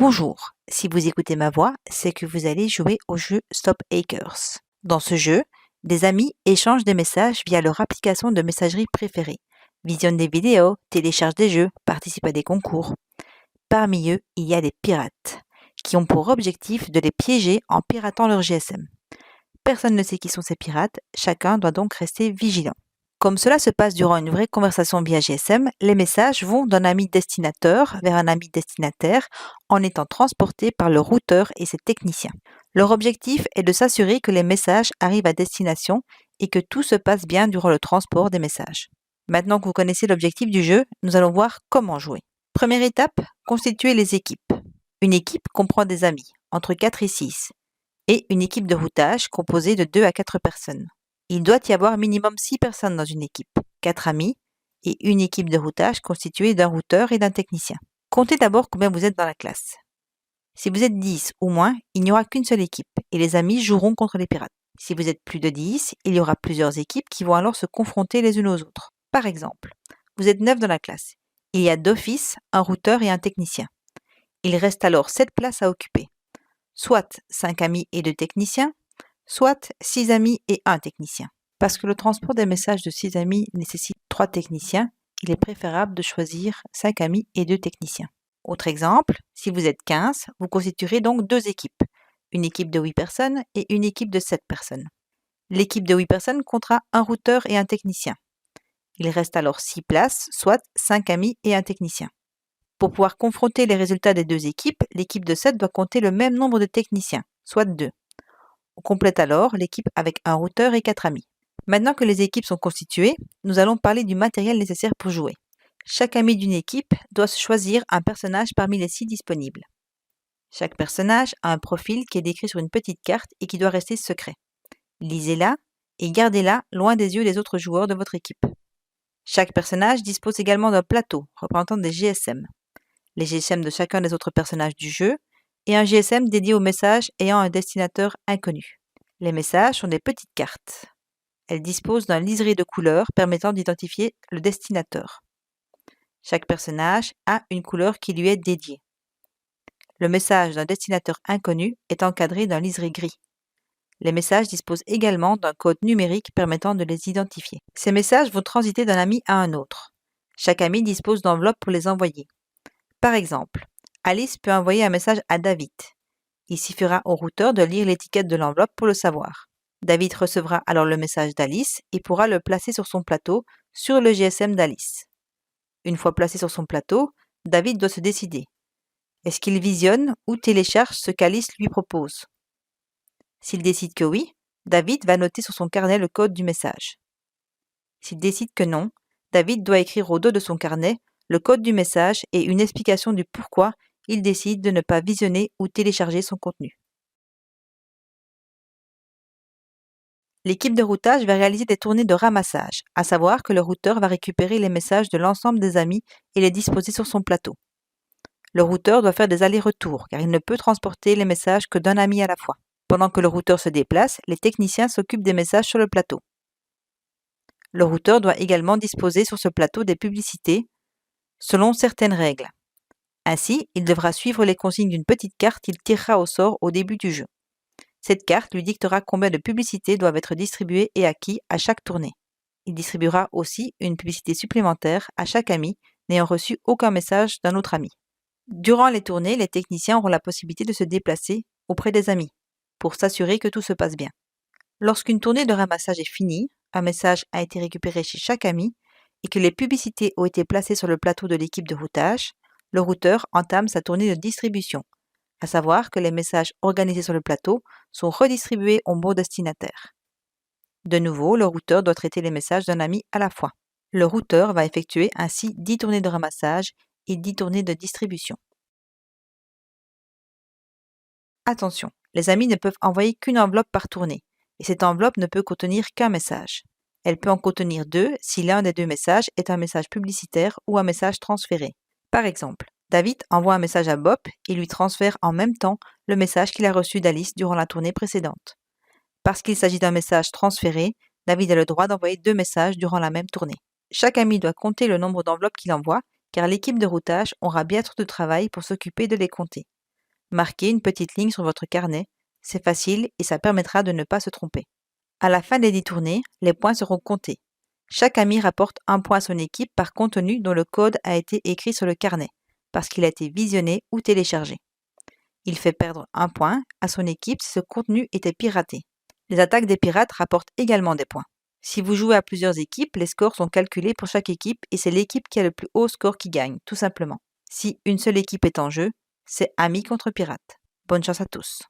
Bonjour, si vous écoutez ma voix, c'est que vous allez jouer au jeu Stop Hackers. Dans ce jeu, des amis échangent des messages via leur application de messagerie préférée, visionnent des vidéos, téléchargent des jeux, participent à des concours. Parmi eux, il y a des pirates, qui ont pour objectif de les piéger en piratant leur GSM. Personne ne sait qui sont ces pirates, chacun doit donc rester vigilant. Comme cela se passe durant une vraie conversation via GSM, les messages vont d'un ami destinateur vers un ami destinataire en étant transportés par le routeur et ses techniciens. Leur objectif est de s'assurer que les messages arrivent à destination et que tout se passe bien durant le transport des messages. Maintenant que vous connaissez l'objectif du jeu, nous allons voir comment jouer. Première étape, constituer les équipes. Une équipe comprend des amis, entre 4 et 6, et une équipe de routage composée de 2 à 4 personnes. Il doit y avoir minimum 6 personnes dans une équipe, 4 amis et une équipe de routage constituée d'un routeur et d'un technicien. Comptez d'abord combien vous êtes dans la classe. Si vous êtes 10 ou moins, il n'y aura qu'une seule équipe et les amis joueront contre les pirates. Si vous êtes plus de 10, il y aura plusieurs équipes qui vont alors se confronter les unes aux autres. Par exemple, vous êtes 9 dans la classe. Il y a d'office un routeur et un technicien. Il reste alors 7 places à occuper. Soit 5 amis et 2 techniciens, soit 6 amis et 1 technicien. Parce que le transport des messages de 6 amis nécessite 3 techniciens, il est préférable de choisir 5 amis et 2 techniciens. Autre exemple, si vous êtes 15, vous constituerez donc 2 équipes, une équipe de 8 personnes et une équipe de 7 personnes. L'équipe de 8 personnes comptera un routeur et un technicien. Il reste alors 6 places, soit 5 amis et un technicien. Pour pouvoir confronter les résultats des 2 équipes, l'équipe de 7 doit compter le même nombre de techniciens, soit 2. On complète alors l'équipe avec un routeur et 4 amis. Maintenant que les équipes sont constituées, nous allons parler du matériel nécessaire pour jouer. Chaque ami d'une équipe doit se choisir un personnage parmi les 6 disponibles. Chaque personnage a un profil qui est décrit sur une petite carte et qui doit rester secret. Lisez-la et gardez-la loin des yeux des autres joueurs de votre équipe. Chaque personnage dispose également d'un plateau représentant des GSM, les GSM de chacun des autres personnages du jeu, et un GSM dédié aux messages ayant un destinateur inconnu. Les messages sont des petites cartes. Elles disposent d'un liseré de couleurs permettant d'identifier le destinateur. Chaque personnage a une couleur qui lui est dédiée. Le message d'un destinateur inconnu est encadré d'un liseré gris. Les messages disposent également d'un code numérique permettant de les identifier. Ces messages vont transiter d'un ami à un autre. Chaque ami dispose d'enveloppes pour les envoyer. Par exemple, Alice peut envoyer un message à David. Il suffira au routeur de lire l'étiquette de l'enveloppe pour le savoir. David recevra alors le message d'Alice et pourra le placer sur son plateau sur le GSM d'Alice. Une fois placé sur son plateau, David doit se décider. Est-ce qu'il visionne ou télécharge ce qu'Alice lui propose? S'il décide que oui, David va noter sur son carnet le code du message. S'il décide que non, David doit écrire au dos de son carnet le code du message et une explication du pourquoi il décide de ne pas visionner ou télécharger son contenu. L'équipe de routage va réaliser des tournées de ramassage, à savoir que le routeur va récupérer les messages de l'ensemble des amis et les disposer sur son plateau. Le routeur doit faire des allers-retours car il ne peut transporter les messages que d'un ami à la fois. Pendant que le routeur se déplace, les techniciens s'occupent des messages sur le plateau. Le routeur doit également disposer sur ce plateau des publicités selon certaines règles. Ainsi, il devra suivre les consignes d'une petite carte qu'il tirera au sort au début du jeu. Cette carte lui dictera combien de publicités doivent être distribuées et à qui à chaque tournée. Il distribuera aussi une publicité supplémentaire à chaque ami n'ayant reçu aucun message d'un autre ami. Durant les tournées, les techniciens auront la possibilité de se déplacer auprès des amis pour s'assurer que tout se passe bien. Lorsqu'une tournée de ramassage est finie, un message a été récupéré chez chaque ami et que les publicités ont été placées sur le plateau de l'équipe de routage, le routeur entame sa tournée de distribution, à savoir que les messages organisés sur le plateau sont redistribués au bon destinataire. De nouveau, le routeur doit traiter les messages d'un ami à la fois. Le routeur va effectuer ainsi 10 tournées de ramassage et 10 tournées de distribution. Attention, les amis ne peuvent envoyer qu'une enveloppe par tournée, et cette enveloppe ne peut contenir qu'un message. Elle peut en contenir 2 si l'un des 2 messages est un message publicitaire ou un message transféré. Par exemple, David envoie un message à Bob et lui transfère en même temps le message qu'il a reçu d'Alice durant la tournée précédente. Parce qu'il s'agit d'un message transféré, David a le droit d'envoyer 2 messages durant la même tournée. Chaque ami doit compter le nombre d'enveloppes qu'il envoie, car l'équipe de routage aura bien trop de travail pour s'occuper de les compter. Marquez une petite ligne sur votre carnet. C'est facile et ça permettra de ne pas se tromper. À la fin des 10 tournées, les points seront comptés. Chaque ami rapporte un point à son équipe par contenu dont le code a été écrit sur le carnet, parce qu'il a été visionné ou téléchargé. Il fait perdre un point à son équipe si ce contenu était piraté. Les attaques des pirates rapportent également des points. Si vous jouez à plusieurs équipes, les scores sont calculés pour chaque équipe et c'est l'équipe qui a le plus haut score qui gagne, tout simplement. Si une seule équipe est en jeu, c'est amis contre pirates. Bonne chance à tous.